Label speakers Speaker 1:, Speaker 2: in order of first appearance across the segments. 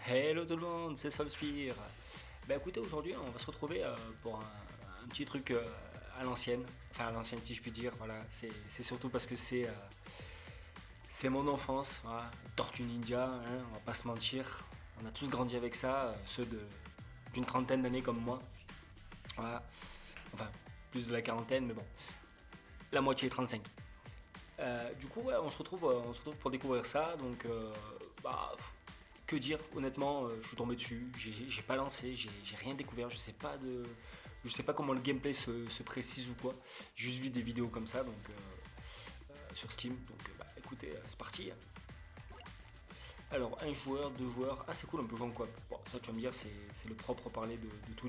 Speaker 1: Hello tout le monde, c'est Solspire. Bah écoutez, aujourd'hui on va se retrouver pour un petit truc à l'ancienne. Enfin à l'ancienne si je puis dire, voilà. C'est surtout parce que c'est mon enfance, voilà. Tortue Ninja, hein, on va pas se mentir. On a tous grandi avec ça, d'une trentaine d'années comme moi. Voilà. Enfin, plus de la quarantaine, mais bon. La moitié est 35. Du coup, ouais, on se retrouve pour découvrir ça. Donc, que dire, honnêtement, je suis tombé dessus, j'ai pas lancé, j'ai rien découvert, je sais pas comment le gameplay se précise ou quoi. J'ai juste vu des vidéos comme ça, donc sur Steam. Donc, écoutez, c'est parti. Alors, un joueur, deux joueurs, c'est cool, on peut jouer en coop. Bon, ça, tu vas me dire, c'est le propre parler de tous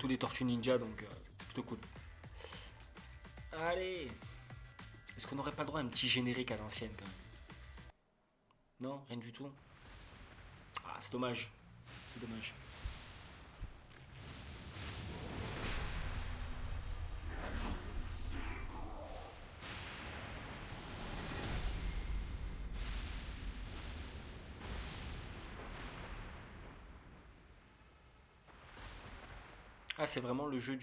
Speaker 1: les Tortues Ninja, donc c'est plutôt cool. Allez, est-ce qu'on n'aurait pas le droit à un petit générique à l'ancienne quand même? Non, rien du tout. C'est dommage. C'est dommage. C'est vraiment le jeu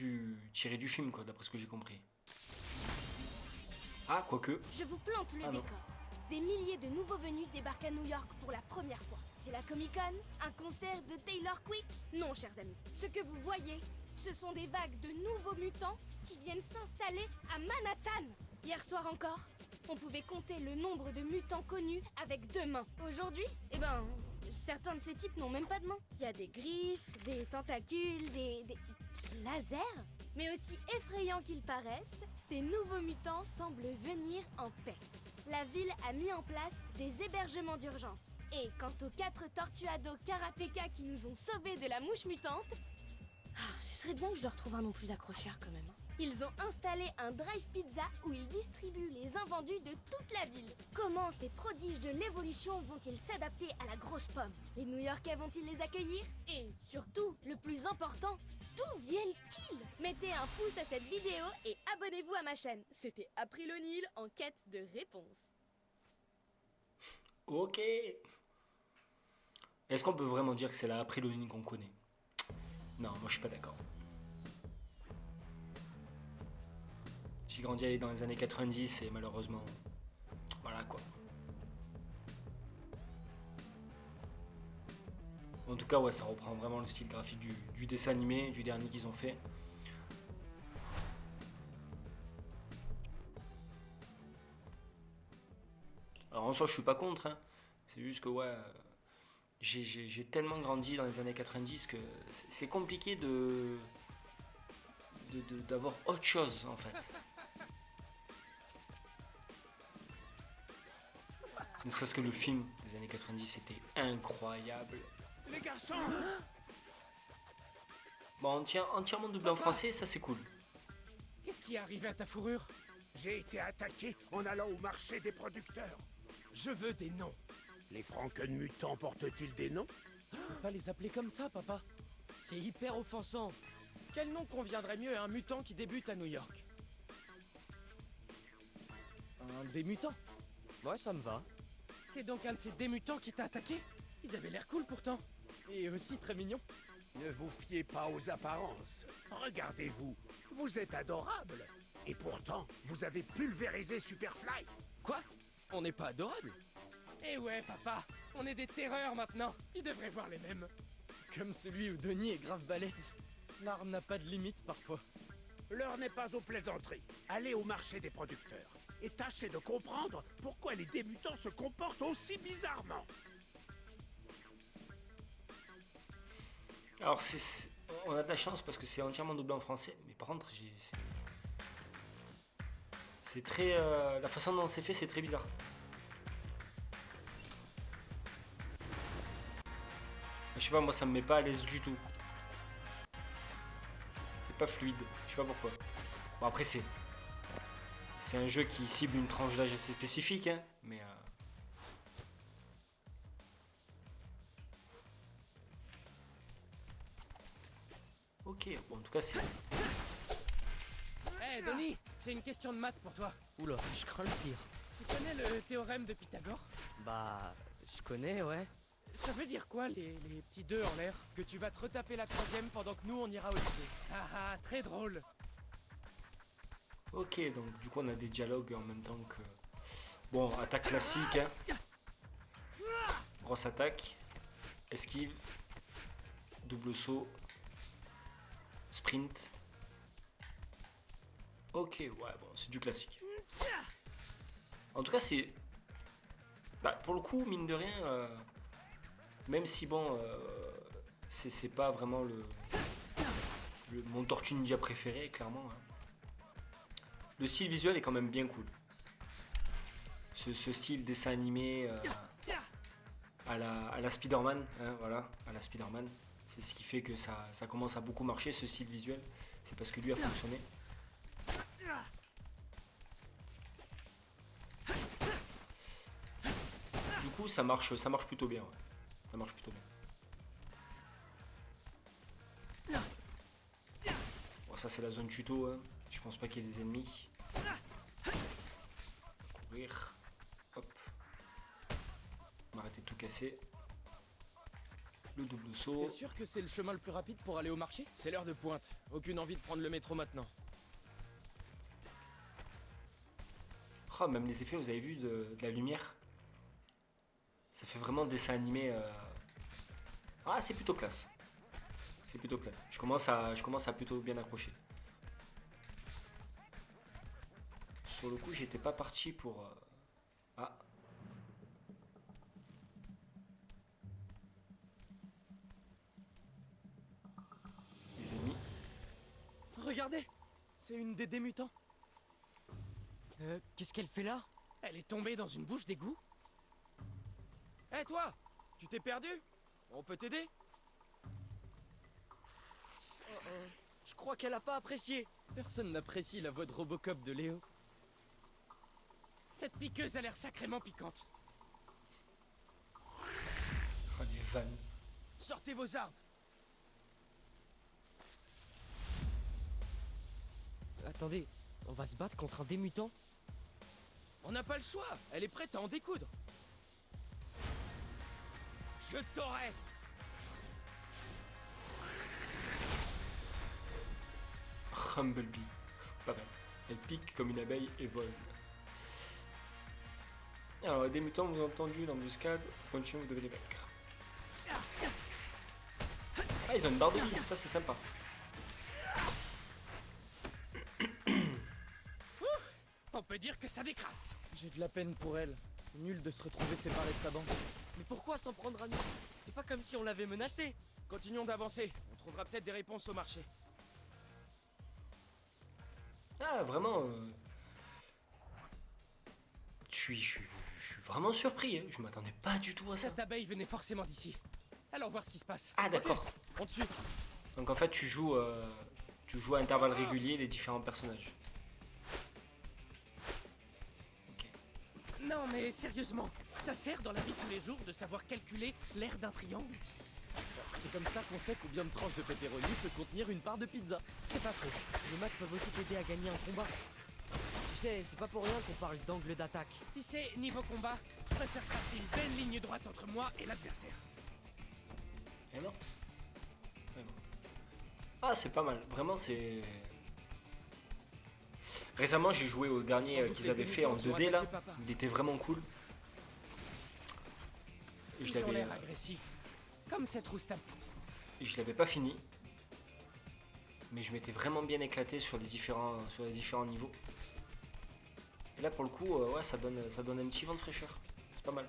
Speaker 1: tiré du film, quoi, d'après ce que j'ai compris. Quoique.
Speaker 2: Je vous plante le
Speaker 1: Non.
Speaker 2: décor. Des milliers de nouveaux venus débarquent à New York pour la première fois. C'est la Comic-Con? Un concert de Taylor Quick? Non, chers amis. Ce que vous voyez, ce sont des vagues de nouveaux mutants qui viennent s'installer à Manhattan. Hier soir encore, on pouvait compter le nombre de mutants connus avec 2 mains. Aujourd'hui, certains de ces types n'ont même pas de mains. Il y a des griffes, des tentacules, des lasers. Mais aussi effrayants qu'ils paraissent, ces nouveaux mutants semblent venir en paix. La ville a mis en place des hébergements d'urgence. Et quant aux 4 tortuados karatéka qui nous ont sauvés de la mouche mutante, ce serait bien que je leur trouve un nom plus accrocheur quand même. Ils ont installé un drive pizza où ils distribuent les invendus de toute la ville. Comment ces prodiges de l'évolution vont-ils s'adapter à la grosse pomme? Les New-Yorkais vont-ils les accueillir? Et surtout, le plus important, d'où viennent-ils? Mettez un pouce à cette vidéo et abonnez-vous à ma chaîne. C'était April O'Neil en quête de réponse.
Speaker 1: Ok. Est-ce qu'on peut vraiment dire que c'est la April O'Neil qu'on connaît? Non, moi je suis pas d'accord. J'ai grandi dans les années 90 et malheureusement, voilà quoi. En tout cas, ouais, ça reprend vraiment le style graphique du dessin animé, du dernier qu'ils ont fait. Alors en soi, je suis pas contre, hein. C'est juste que, ouais, j'ai tellement grandi dans les années 90 que c'est compliqué d'avoir autre chose en fait. Ne serait-ce que le film des années 90 était incroyable.
Speaker 3: Les garçons!
Speaker 1: Bon, on tient entièrement doublé en français, ça c'est cool.
Speaker 3: Qu'est-ce qui est arrivé à ta fourrure? J'ai été attaqué en allant au marché des producteurs. Je veux des noms. Les Frankenmutants portent-ils des noms?
Speaker 4: Tu peux pas les appeler comme ça, papa. C'est hyper offensant. Quel nom conviendrait mieux à un mutant qui débute à New York? Un des mutants? Ouais, ça me va.
Speaker 3: C'est donc un de ces démutants qui t'a attaqué? Ils avaient l'air cool pourtant.
Speaker 4: Et aussi très mignon.
Speaker 3: Ne vous fiez pas aux apparences. Regardez-vous, vous êtes adorable. Et pourtant, vous avez pulvérisé Superfly.
Speaker 4: Quoi? On n'est pas adorable?
Speaker 3: Eh ouais, papa, on est des terreurs maintenant. Tu devrais voir les mêmes.
Speaker 4: Comme celui où Denis est grave balèze. L'art n'a pas de limite parfois.
Speaker 3: L'heure n'est pas aux plaisanteries. Allez au marché des producteurs et tâchez de comprendre pourquoi les débutants se comportent aussi bizarrement.
Speaker 1: Alors, on a de la chance parce que c'est entièrement doublé en français, mais par contre, c'est très. La façon dont c'est fait, c'est très bizarre. Je sais pas, moi ça me met pas à l'aise du tout. C'est pas fluide, je sais pas pourquoi. Bon, après, c'est un jeu qui cible une tranche d'âge assez spécifique, hein, mais. Ok, bon, en tout cas, c'est.
Speaker 3: Hey Denis, j'ai une question de maths pour toi.
Speaker 4: Oula, je crains le pire.
Speaker 3: Tu connais le théorème de Pythagore?
Speaker 4: Bah, je connais, ouais. Ça veut dire quoi les petits deux en l'air? Que tu vas te retaper la troisième pendant que nous on ira au lycée. Ah ah, très drôle.
Speaker 1: Ok, donc du coup on a des dialogues en même temps que... Bon, attaque classique, hein. Grosse attaque, esquive, double saut, sprint. Ok, ouais, bon, c'est du classique. En tout cas, c'est... Bah, pour le coup, mine de rien, même si bon, c'est pas vraiment mon Tortue Ninja préféré, clairement. Hein. Le style visuel est quand même bien cool. Ce style dessin animé à la Spider-Man, hein, voilà, à la Spider-Man. C'est ce qui fait que ça commence à beaucoup marcher, ce style visuel. C'est parce que lui a fonctionné. Du coup, ça marche plutôt bien. Ouais. Ça marche plutôt bien. Bon, ça c'est la zone tuto. Hein. Je pense pas qu'il y ait des ennemis. Courir. Hop. On va arrêter de tout casser. Le double saut.
Speaker 4: T'es sûr que c'est le chemin le plus rapide pour aller au marché? C'est l'heure de pointe. Aucune envie de prendre le métro maintenant.
Speaker 1: Oh, même les effets, vous avez vu de la lumière. Ça fait vraiment dessin animé. Ah, c'est plutôt classe. C'est plutôt classe. Je commence à plutôt bien accrocher. Sur le coup, j'étais pas parti pour... Ah. Les ennemis.
Speaker 4: Regardez, c'est une des mutants. Qu'est-ce qu'elle fait là? Elle est tombée dans une bouche d'égout. Hé toi, tu t'es perdu? On peut t'aider? Je crois qu'elle a pas apprécié. Personne n'apprécie la voix de Robocop de Léo. Cette piqueuse a l'air sacrément piquante.
Speaker 1: Oh, les vannes.
Speaker 4: Sortez vos armes. Attendez, on va se battre contre un démutant? On n'a pas le choix, elle est prête à en découdre. Je t'aurai.
Speaker 1: Humblebee. Pas mal. Elle pique comme une abeille et vole. Alors, des mutants, vous avez entendu l'embuscade. Pour continuer, vous devez les vaincre. Ah, ils ont une barre de vie, ça c'est sympa.
Speaker 4: On peut dire que ça décrasse. J'ai de la peine pour elle. C'est nul de se retrouver séparé de sa bande. Mais pourquoi s'en prendre à nous? C'est pas comme si on l'avait menacé. Continuons d'avancer. On trouvera peut-être des réponses au marché.
Speaker 1: Ah, vraiment. Je suis vraiment surpris. Hein. Je m'attendais pas du tout à ça.
Speaker 4: Cette abeille venait forcément d'ici. Allons voir ce qui se passe.
Speaker 1: Ah, d'accord.
Speaker 4: Ok, on te suit.
Speaker 1: Donc en fait, tu joues à intervalles réguliers les différents personnages. Ok.
Speaker 4: Non mais sérieusement, ça sert dans la vie de tous les jours de savoir calculer l'aire d'un triangle? C'est comme ça qu'on sait combien de tranches de pepperoni peut contenir une part de pizza. C'est pas faux. Les maths peuvent aussi t'aider à gagner un combat. Tu sais, c'est pas pour rien qu'on parle d'angle d'attaque. Tu sais, niveau combat, je préfère tracer une belle ligne droite entre moi et l'adversaire.
Speaker 1: Elle est morte. Elle est morte. Ah, c'est pas mal. Vraiment, c'est... Récemment, j'ai joué au dernier qu'ils avaient fait en 2D, là. Il était vraiment cool. Et
Speaker 4: Ils ont l'air agressifs. Comme cette roustape.
Speaker 1: je l'avais pas fini. Mais je m'étais vraiment bien éclaté sur les différents niveaux. Et là, pour le coup, ouais, ça donne un petit vent de fraîcheur. C'est pas mal.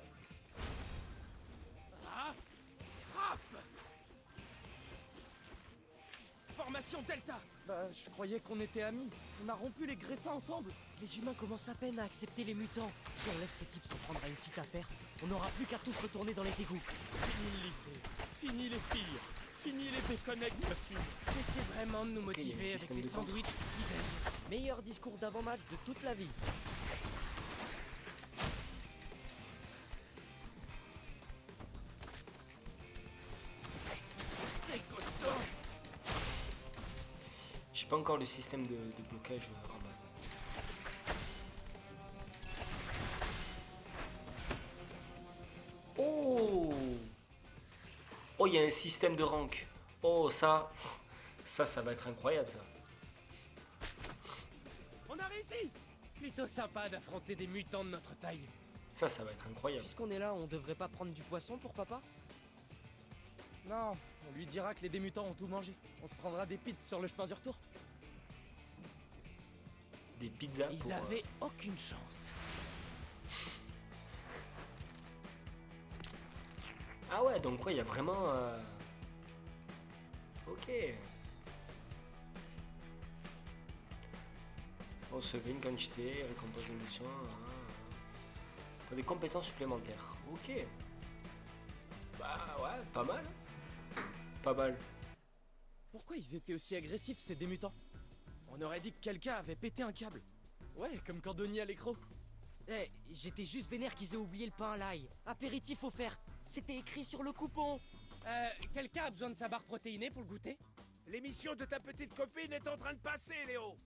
Speaker 4: Formation Delta. Bah, je croyais qu'on était amis. On a rompu les graissins ensemble. Les humains commencent à peine à accepter les mutants. Si on laisse ces types s'en prendre à une petite affaire, on n'aura plus qu'à tous retourner dans les égouts. Fini le lycée, fini les filles, fini les bacon avec de la fume. Essaie vraiment de nous motiver avec les sandwichs qui meilleur discours d'avant-match de toute la vie. T'es costaud.
Speaker 1: J'ai pas encore le système de blocage en bas. Oh! Oh, il y a un système de rank. Oh, ça va être incroyable, ça.
Speaker 4: On a réussi!
Speaker 5: Plutôt sympa d'affronter des mutants de notre taille.
Speaker 1: Ça va être incroyable.
Speaker 4: Puisqu'on est là, on devrait pas prendre du poisson pour papa? Non, on lui dira que les démutants ont tout mangé. On se prendra des pizzas sur le chemin du retour.
Speaker 1: Des pizzas
Speaker 5: Ils
Speaker 1: pour...
Speaker 5: avaient aucune chance.
Speaker 1: Ah ouais, donc quoi, il y a vraiment... Ok. Recevez une quantité, récompense de mission... Pour des compétences supplémentaires. Ok. Bah ouais, pas mal. Pas mal.
Speaker 4: Pourquoi ils étaient aussi agressifs, ces démutants? On aurait dit que quelqu'un avait pété un câble. Ouais, comme quand Donnie à l'écran. Eh, j'étais juste vénère qu'ils aient oublié le pain à l'ail. Apéritif offert. C'était écrit sur le coupon.
Speaker 5: Quelqu'un a besoin de sa barre protéinée pour le goûter?
Speaker 3: L'émission de ta petite copine est en train de passer, Léo.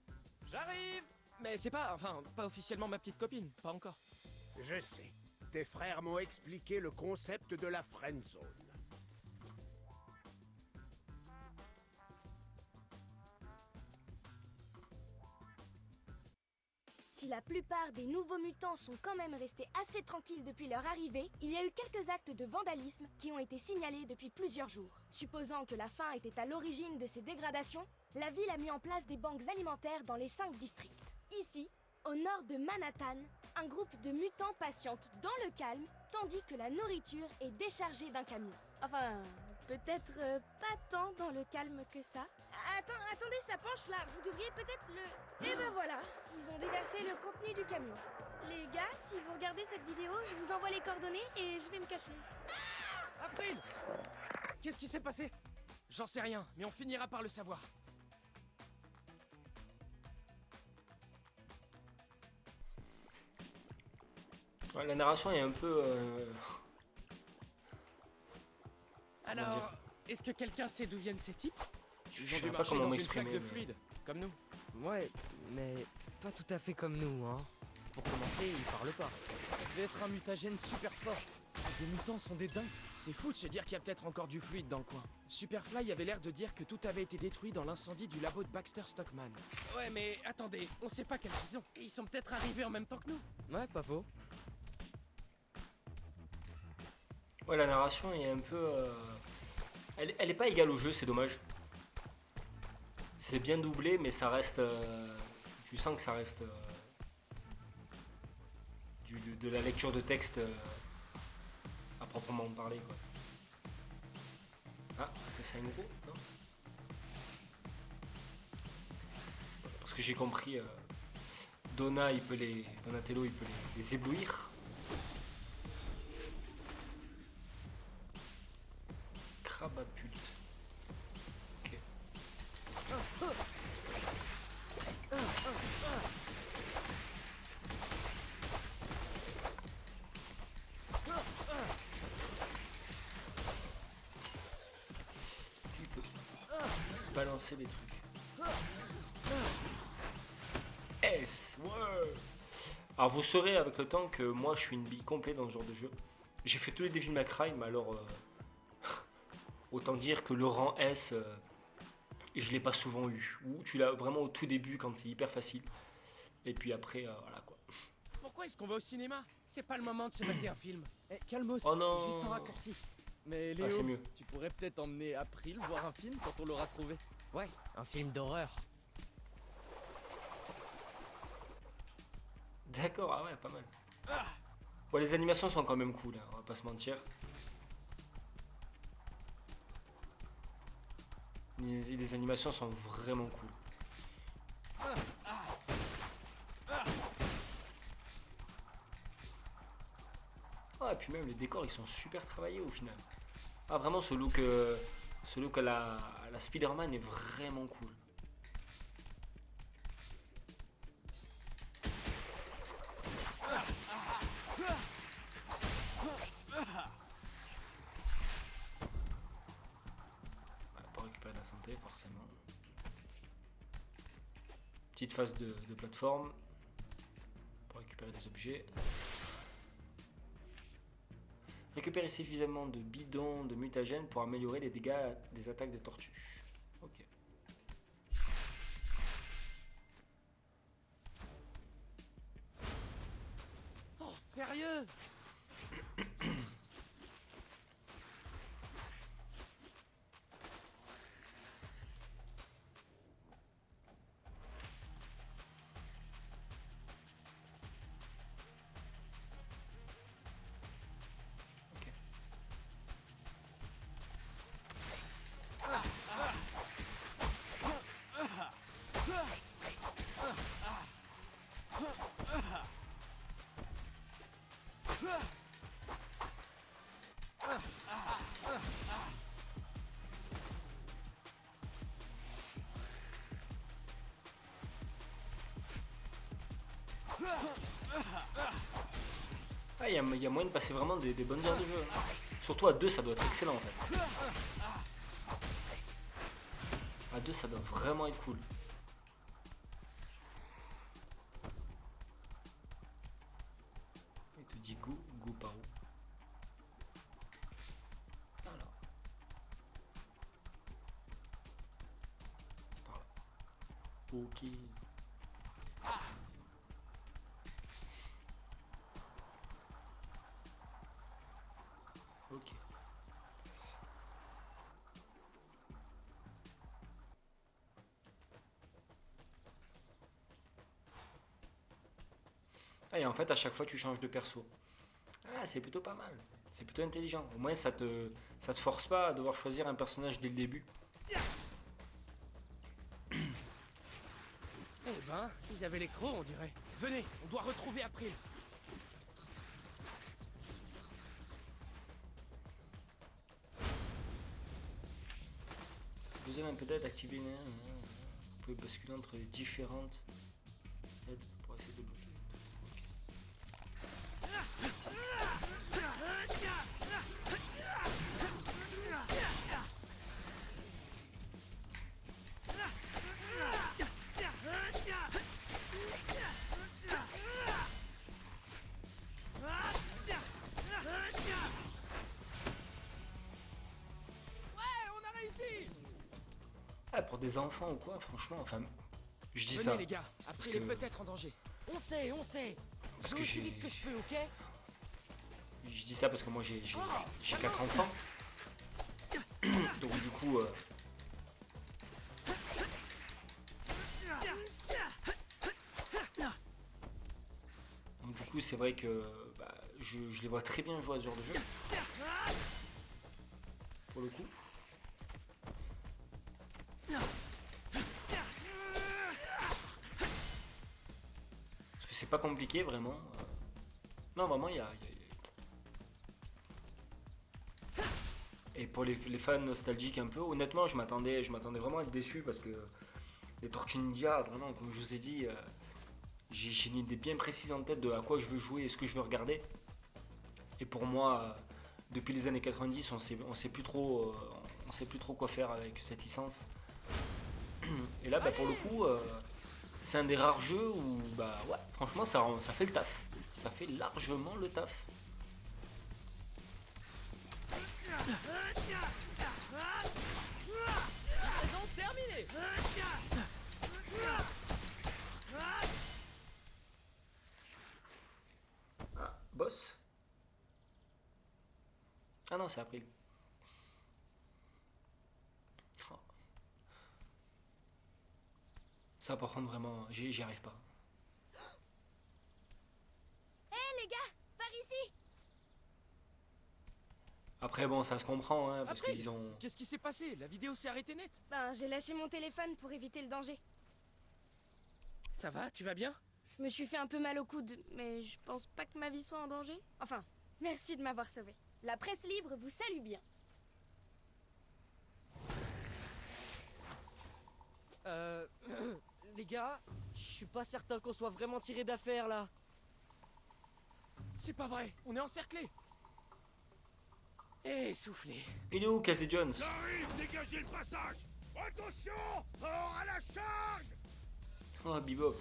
Speaker 4: J'arrive! Mais c'est pas, enfin, pas officiellement ma petite copine, pas encore.
Speaker 3: Je sais. Tes frères m'ont expliqué le concept de la friendzone.
Speaker 2: Si la plupart des nouveaux mutants sont quand même restés assez tranquilles depuis leur arrivée, il y a eu quelques actes de vandalisme qui ont été signalés depuis plusieurs jours. Supposant que la faim était à l'origine de ces dégradations, la ville a mis en place des banques alimentaires dans les 5 districts. Ici, au nord de Manhattan, un groupe de mutants patiente dans le calme, tandis que la nourriture est déchargée d'un camion. Enfin, peut-être pas tant dans le calme que ça. Attendez, ça penche là, vous devriez peut-être le... Et ben voilà, ils ont déversé le contenu du camion. Les gars, si vous regardez cette vidéo, je vous envoie les coordonnées et je vais me cacher.
Speaker 4: April! Qu'est-ce qui s'est passé? J'en sais rien, mais on finira par le savoir.
Speaker 1: Ouais, la narration est un peu...
Speaker 5: Alors, est-ce que quelqu'un sait d'où viennent ces types?
Speaker 1: Je
Speaker 4: Ils
Speaker 1: sais
Speaker 4: ont dû
Speaker 1: pas
Speaker 4: marcher
Speaker 1: comment
Speaker 4: dans une flaque
Speaker 1: m'exprimer.
Speaker 4: de
Speaker 1: mais-
Speaker 4: fluide, comme nous. Ouais, mais pas tout à fait comme nous, hein. Pour commencer, ils parlent pas. Ça devait être un mutagène super fort. Les mutants sont des dingues. C'est fou de se dire qu'il y a peut-être encore du fluide dans le coin. Superfly avait l'air de dire que tout avait été détruit dans l'incendie du labo de Baxter Stockman.
Speaker 5: Ouais, mais attendez, on sait pas quels ils ont. Ils sont peut-être arrivés en même temps que nous.
Speaker 4: Ouais, pas faux.
Speaker 1: Ouais, la narration est un peu... Elle est pas égale au jeu, c'est dommage. C'est bien doublé, mais ça reste... tu sens que ça reste... de la lecture de texte à proprement parler, quoi. Ah, c'est ça, une gros, non? Parce que j'ai compris... Donatello, il peut les éblouir. Crabapulte. Ok. Tu peux balancer des trucs. S, ouais. Alors vous saurez avec le temps que moi je suis une bille complète dans ce genre de jeu. J'ai fait tous les Devil May Cry, mais alors autant dire que le rang S, je l'ai pas souvent eu. Ou tu l'as vraiment au tout début quand c'est hyper facile. Et puis après, voilà quoi.
Speaker 4: Pourquoi est-ce qu'on va au cinéma?
Speaker 5: C'est pas le moment de se mater un film.
Speaker 4: Eh, calmos,
Speaker 1: Oh non.
Speaker 4: c'est juste un raccourci. Mais Léo,
Speaker 1: Ah, c'est mieux.
Speaker 4: tu pourrais peut-être emmener April voir un film quand on l'aura trouvé. Ouais, un film d'horreur.
Speaker 1: D'accord, ah ouais, pas mal. Bon, les animations sont quand même cool, hein, on va pas se mentir. Les animations sont vraiment cool. Ah, et puis même les décors, ils sont super travaillés au final. Ah, vraiment, ce look à la Spider-Man est vraiment cool. Pour récupérer de la santé, forcément. Petite phase de plateforme pour récupérer des objets. Récupérer suffisamment de bidons de mutagènes pour améliorer les dégâts des attaques des tortues. Ok.
Speaker 4: Oh, sérieux?
Speaker 1: Ok. Ah, il y a moyen de passer vraiment des bonnes heures de jeu. Hein. Surtout à 2, ça doit être excellent en fait. À 2, ça doit vraiment être cool. Il te dit go, go par où? Voilà. Par là. Ok. Ok. Ah, et en fait, à chaque fois, tu changes de perso. Ah, c'est plutôt pas mal. C'est plutôt intelligent. Au moins, ça te force pas à devoir choisir un personnage dès le début.
Speaker 5: Eh ben, ils avaient les crocs, on dirait.
Speaker 4: Venez, on doit retrouver April.
Speaker 1: Vous avez peut-être activé vous pouvez basculer entre les différentes aides pour essayer de bloquer. Ah, pour des enfants ou quoi, franchement, enfin, je dis ça.
Speaker 4: Venez les gars, April
Speaker 1: que-
Speaker 4: est peut-être en danger. On sait, on sait.
Speaker 1: Parce
Speaker 4: Je
Speaker 1: que
Speaker 4: vais aussi
Speaker 1: j'ai-
Speaker 4: vite que je peux, ok?
Speaker 1: Je dis ça parce que moi j'ai 4 enfants. Donc du coup, c'est vrai que bah, je les vois très bien jouer à ce genre de jeu. Pour le coup. Parce que c'est pas compliqué vraiment. Non, vraiment, il y a... Et pour les fans nostalgiques un peu, honnêtement, je m'attendais vraiment à être déçu parce que les Tortues Ninja, vraiment, comme je vous ai dit, j'ai une idée bien précise en tête de à quoi je veux jouer et ce que je veux regarder. Et pour moi, depuis les années 90, on sait plus trop quoi faire avec cette licence. Et là, bah, pour le coup, c'est un des rares jeux où, bah ouais, franchement, ça fait le taf. Ça fait largement le taf.
Speaker 4: Donc terminé.
Speaker 1: Ah, boss. Ah non, c'est April. Oh. Ça, par contre, vraiment, j'y arrive pas.
Speaker 2: Hé les gars, par ici.
Speaker 1: Après, bon, ça se comprend, hein, parce
Speaker 4: April,
Speaker 1: qu'ils ont...
Speaker 4: Qu'est-ce qui s'est passé? La vidéo s'est arrêtée net.
Speaker 2: Ben, j'ai lâché mon téléphone pour éviter le danger.
Speaker 5: Ça va, tu vas bien?
Speaker 2: Je me suis fait un peu mal au coude, mais je pense pas que ma vie soit en danger. Enfin, merci de m'avoir sauvé. La presse libre vous salue bien.
Speaker 4: Les gars, je suis pas certain qu'on soit vraiment tiré d'affaire là. C'est pas vrai, on est encerclés.
Speaker 5: Essoufflé.
Speaker 1: Il est où, Casey Jones?
Speaker 3: J'arrive, dégagez le passage. Attention, hors à la charge.
Speaker 1: Oh, Bebop.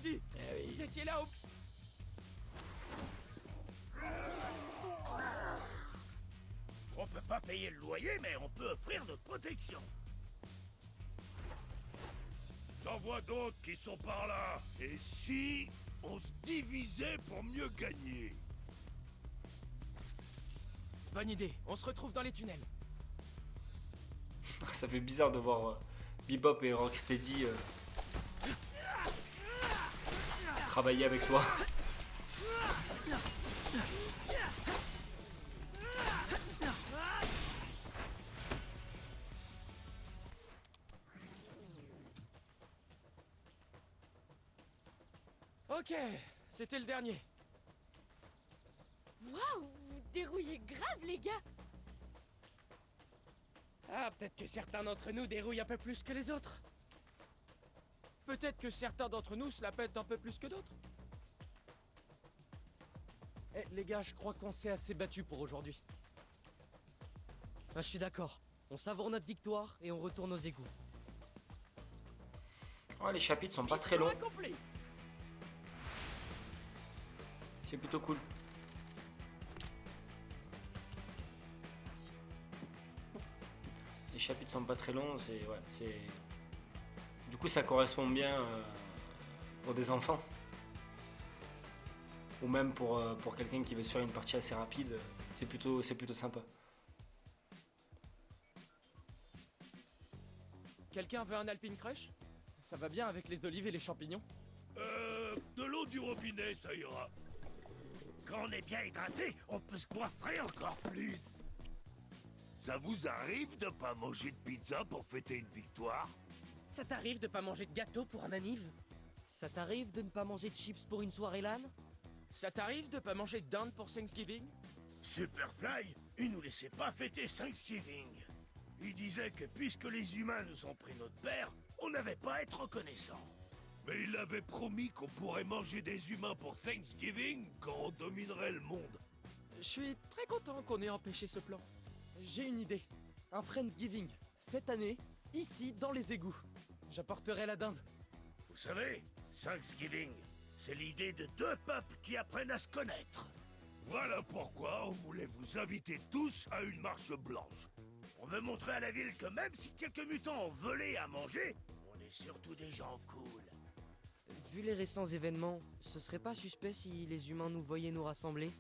Speaker 5: dit.
Speaker 1: Eh
Speaker 5: Vous
Speaker 1: oui.
Speaker 5: étiez là au...
Speaker 3: On peut pas payer le loyer, mais on peut offrir notre protection. J'en vois d'autres qui sont par là. Et si on se divisait pour mieux gagner?
Speaker 5: Bonne idée, on se retrouve dans les tunnels.
Speaker 1: Ça fait bizarre de voir Bebop et Rocksteady travailler avec toi.
Speaker 5: Ok, c'était le dernier.
Speaker 2: Waouh, vous dérouillez grave, les gars.
Speaker 5: Ah, peut-être que certains d'entre nous dérouillent un peu plus que les autres.
Speaker 4: Peut-être que certains d'entre nous se la pètent un peu plus que d'autres. Eh, les gars, je crois qu'on s'est assez battu pour aujourd'hui. Ah, je suis d'accord. On savoure notre victoire et on retourne aux égouts.
Speaker 1: Oh, les chapitres sont pas très longs.
Speaker 5: Accompli.
Speaker 1: C'est plutôt cool. Les chapitres sont pas très longs, c'est. Du coup, ça correspond bien pour des enfants. Ou même pour quelqu'un qui veut se faire une partie assez rapide. C'est plutôt sympa.
Speaker 4: Quelqu'un veut un Alpine Crush? Ça va bien avec les olives et les champignons?
Speaker 3: De l'eau du robinet, ça ira. Quand on est bien hydraté, on peut se coiffer encore plus. Ça vous arrive de pas manger de pizza pour fêter une victoire?
Speaker 5: Ça t'arrive de pas manger de gâteau pour un anniv?
Speaker 4: Ça t'arrive de ne pas manger de chips pour une soirée LAN?
Speaker 5: Ça t'arrive de pas manger de dinde pour Thanksgiving?
Speaker 3: Superfly, il nous laissait pas fêter Thanksgiving. Il disait que puisque les humains nous ont pris notre père, on n'avait pas à être reconnaissant. Mais il avait promis qu'on pourrait manger des humains pour Thanksgiving quand on dominerait le monde.
Speaker 4: Je suis très content qu'on ait empêché ce plan. J'ai une idée. Un Friendsgiving. Cette année, ici, dans les égouts. J'apporterai la dinde.
Speaker 3: Vous savez, Thanksgiving, c'est l'idée de deux peuples qui apprennent à se connaître. Voilà pourquoi on voulait vous inviter tous à une marche blanche. On veut montrer à la ville que même si quelques mutants ont volé à manger, on est surtout des gens cool.
Speaker 4: Vu les récents événements, ce serait pas suspect si les humains nous voyaient nous rassembler?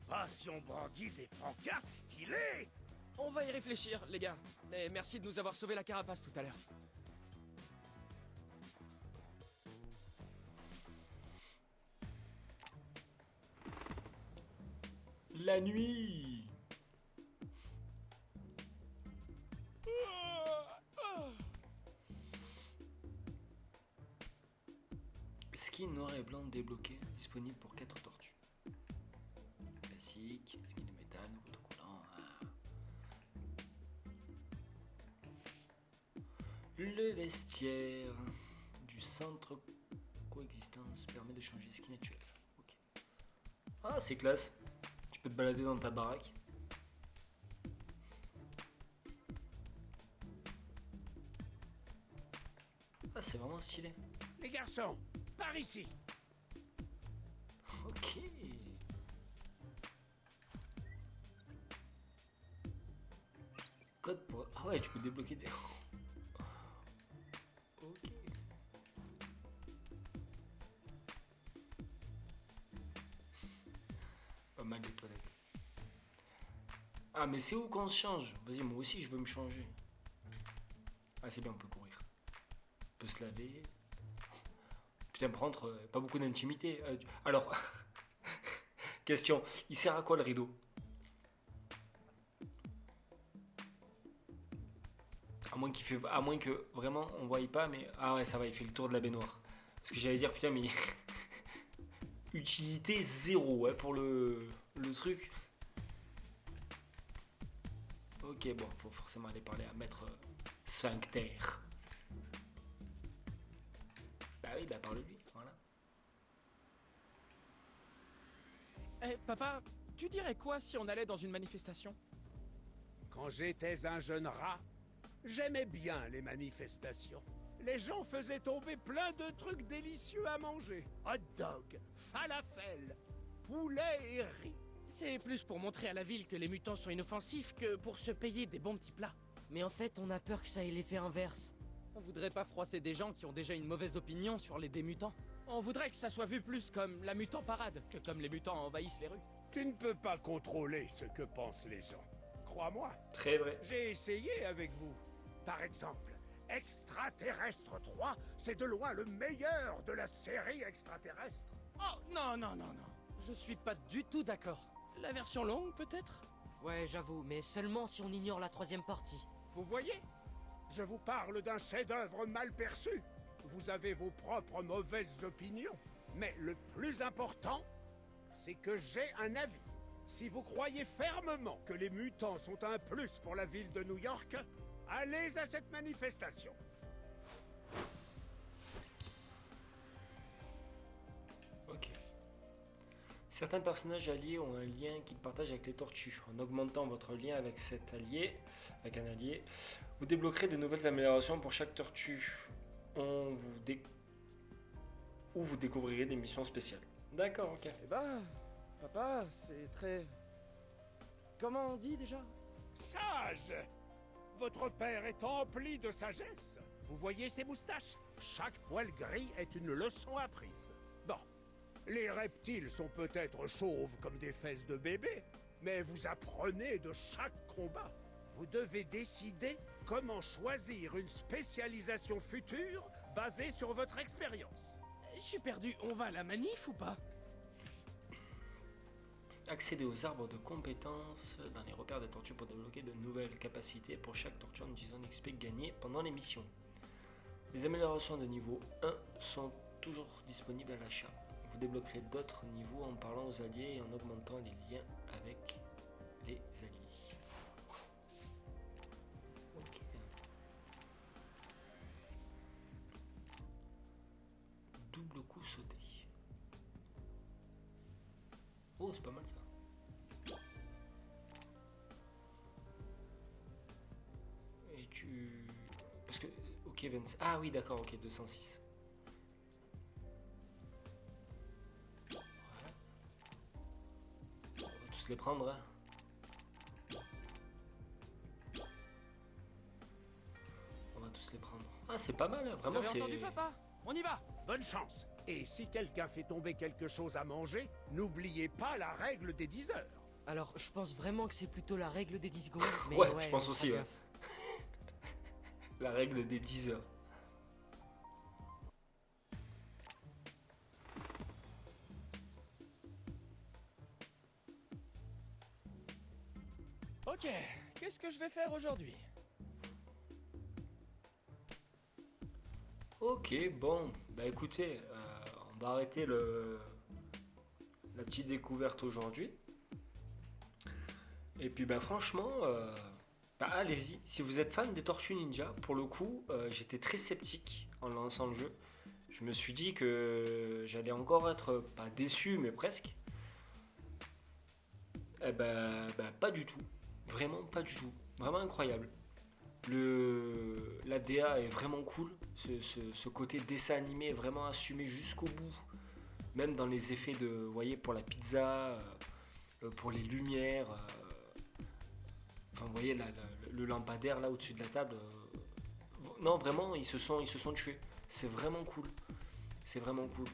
Speaker 3: Pas si on brandit des pancartes stylées.
Speaker 4: On va y réfléchir, les gars. Et merci de nous avoir sauvé la carapace tout à l'heure.
Speaker 1: La nuit. Skin noir et blanc débloqué, disponible pour 4 tortues. Classique, skin de métal, autocollant. Le vestiaire du centre coexistence permet de changer de skin actuel. Ok. Ah, c'est classe. Tu peux te balader dans ta baraque. Ah, c'est vraiment stylé.
Speaker 3: Les garçons, par ici.
Speaker 1: Ok. Code pour... Ah ouais, tu peux débloquer des... Ok. Pas mal les toilettes. Ah mais c'est où qu'on se change? Vas-y, moi aussi je veux me changer. Ah c'est bien, on peut courir. On peut se laver. Putain, par contre, pas beaucoup d'intimité. Alors, question, il sert à quoi le rideau? À moins que vraiment on voie pas, mais ah ouais, ça va, il fait le tour de la baignoire. Parce que j'allais dire, putain, mais utilité zéro hein, pour le truc. Ok, bon, faut forcément aller parler à Maître Sphincter. Bah oui, bah parle-lui, voilà.
Speaker 5: Eh, papa, tu dirais quoi si on allait dans une manifestation?
Speaker 3: Quand j'étais un jeune rat, j'aimais bien les manifestations. les gens faisaient tomber plein de trucs délicieux à manger. Hot dog, falafel, poulet et riz.
Speaker 5: C'est plus pour montrer à la ville que les mutants sont inoffensifs que pour se payer des bons petits plats.
Speaker 4: Mais en fait, on a peur que ça ait l'effet inverse.
Speaker 5: On voudrait pas froisser des gens qui ont déjà une mauvaise opinion sur les démutants. On voudrait que ça soit vu plus comme la mutant parade que comme les mutants envahissent les rues.
Speaker 3: Tu ne peux pas contrôler ce que pensent les gens. Crois-moi,
Speaker 1: Très vrai.
Speaker 3: j'ai essayé avec vous. Par exemple, Extraterrestre 3, c'est de loin le meilleur de la série Extraterrestre.
Speaker 5: Oh, non, non, non, non.
Speaker 4: Je suis pas du tout d'accord.
Speaker 5: La version longue, peut-être?
Speaker 4: Ouais, j'avoue, mais seulement si on ignore la troisième partie.
Speaker 3: Vous voyez? Je vous parle d'un chef-d'œuvre mal perçu. Vous avez vos propres mauvaises opinions. Mais le plus important, c'est que j'ai un avis. Si vous croyez fermement que les mutants sont un plus pour la ville de New York, allez à cette manifestation.
Speaker 1: Ok. Certains personnages alliés ont un lien qu'ils partagent avec les tortues. En augmentant votre lien avec cet allié, avec un allié, vous débloquerez de nouvelles améliorations pour chaque tortue. Où vous découvrirez des missions spéciales. D'accord, ok.
Speaker 5: Eh ben, papa, c'est très... Comment on dit déjà?
Speaker 3: Sage! Votre père est empli de sagesse. Vous voyez ses moustaches? Chaque poil gris est une leçon apprise. Bon, les reptiles sont peut-être chauves comme des fesses de bébé, mais vous apprenez de chaque combat. Vous devez décider comment choisir une spécialisation future basée sur votre expérience.
Speaker 5: Je suis perdu, on va à la manif ou pas?
Speaker 1: Accéder aux arbres de compétences dans les repères des tortues pour débloquer de nouvelles capacités pour chaque tortue en utilisant l'XP gagné pendant les missions. Les améliorations de niveau 1 sont toujours disponibles à l'achat. Vous débloquerez d'autres niveaux en parlant aux alliés et en augmentant les liens avec les alliés. Ok. Double coup sauté. Oh, c'est pas mal ça. Et tu... Parce que... Ok, 25... Ah oui, d'accord, ok, 206. Voilà. On va tous les prendre, hein. On va tous les prendre. Ah, c'est pas mal, hein. Vraiment,
Speaker 5: Vous avez
Speaker 1: c'est...
Speaker 5: entendu, papa? On y va!
Speaker 3: Bonne chance. Et si quelqu'un fait tomber quelque chose à manger, n'oubliez pas la règle des 10 heures.
Speaker 4: Alors, je pense vraiment que c'est plutôt la règle des 10 secondes. Mais
Speaker 1: Ouais, je pense
Speaker 4: on fera
Speaker 1: aussi, ouais.
Speaker 4: gaffe.
Speaker 1: La règle des 10 heures.
Speaker 5: Ok, qu'est-ce que je vais faire aujourd'hui?
Speaker 1: Ok, bon, bah écoutez, on va arrêter la petite découverte aujourd'hui. Et puis bah franchement, bah, allez-y. Si vous êtes fan des Tortues Ninja, pour le coup, j'étais très sceptique en lançant le jeu. Je me suis dit que j'allais encore être, pas déçu, mais presque. Eh ben, pas du tout. Vraiment pas du tout. Vraiment incroyable. La DA est vraiment cool. Ce côté dessin animé est vraiment assumé jusqu'au bout. Même dans les effets de, vous voyez, pour la pizza, pour les lumières. Enfin, vous voyez, le lampadaire là au-dessus de la table. Non, vraiment, ils se sont tués. C'est vraiment cool. C'est vraiment cool.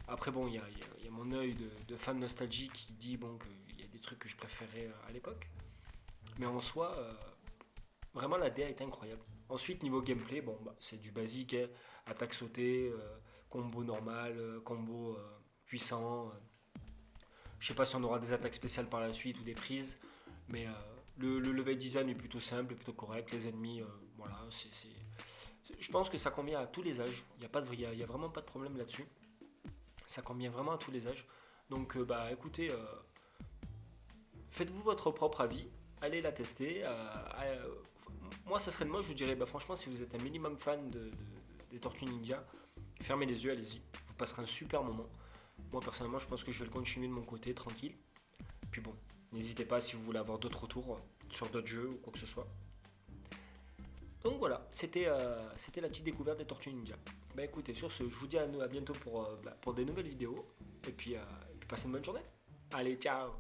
Speaker 1: Après, bon, il y a mon œil de fan nostalgique qui dit bon, qu'il y a des trucs que je préférais à l'époque. Mais en soi, vraiment la DA est incroyable. Ensuite, niveau gameplay, bon, bah, c'est du basique, hein. Attaque sautée, combo normal, combo puissant. Je sais pas si on aura des attaques spéciales par la suite ou des prises, mais le level design est plutôt simple, plutôt correct. Les ennemis, voilà, je pense que ça convient à tous les âges. Il y a vraiment pas de problème là-dessus. Ça convient vraiment à tous les âges. Donc, bah, écoutez, faites-vous votre propre avis. Allez la tester. Moi, ça serait de moi, je vous dirais, bah, franchement, si vous êtes un minimum fan des Tortues Ninja, fermez les yeux, allez-y. Vous passerez un super moment. Moi, personnellement, je pense que je vais le continuer de mon côté, tranquille. Puis bon, n'hésitez pas si vous voulez avoir d'autres retours sur d'autres jeux ou quoi que ce soit. Donc voilà, c'était la petite découverte des Tortues Ninja. Bah écoutez, sur ce, je vous dis à bientôt pour des nouvelles vidéos. Et puis passez une bonne journée. Allez, ciao!